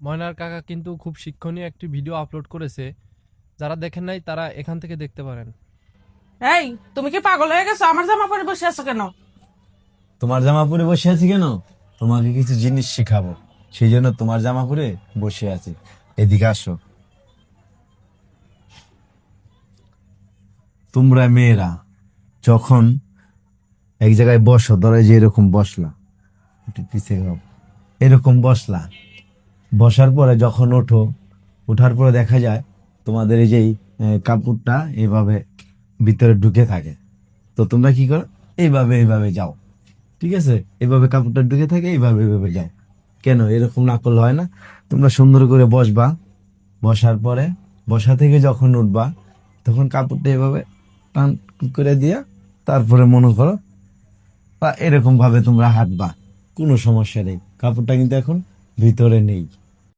ময়নার কাকা কিন্তু খুব শিক্ষণীয় একটি ভিডিও আপলোড করেছে। যারা দেখেন নাই তারা এখান থেকে দেখতে পারেন। এই, তুমি কি পাগল হয়ে গেছো? আমার জামা পরে বসে আছো কেন? তোমার জামা পরে বসে আছি কেন? তোমাকে কিছু জিনিস শিখাবো, সেই জন্য তোমার জামা পরে বসে আছি। এদিকে আসো। তোমরা মেয়েরা যখন এক জায়গায় বসো, ধরো এই যে এরকম বসলা, একটু পিছিয়ে যাও, এরকম বসলা, বসার পরে যখন ওঠো, ওঠার পরে দেখা যায় তোমাদের এই যে কাপড়টা এইভাবে ভিতরে ঢুকে থাকে। তো তোমরা কি করো? এইভাবে এইভাবে যাও, ঠিক আছে? এইভাবে কাপড়টা ঢুকে থাকে, এইভাবে এইভাবে যাও। কেন এরকম না করলে হয় না? তোমরা সুন্দর করে বসবা, বসার পরে বসা থেকে যখন উঠবা তখন কাপড়টা এভাবে টান করে দিয়া তারপরে মনে করো বা এরকম ভাবে তোমরা হাঁটবা, কোনো সমস্যা নেই। কাপড়টা কিন্তু এখন ভিতরে নেই।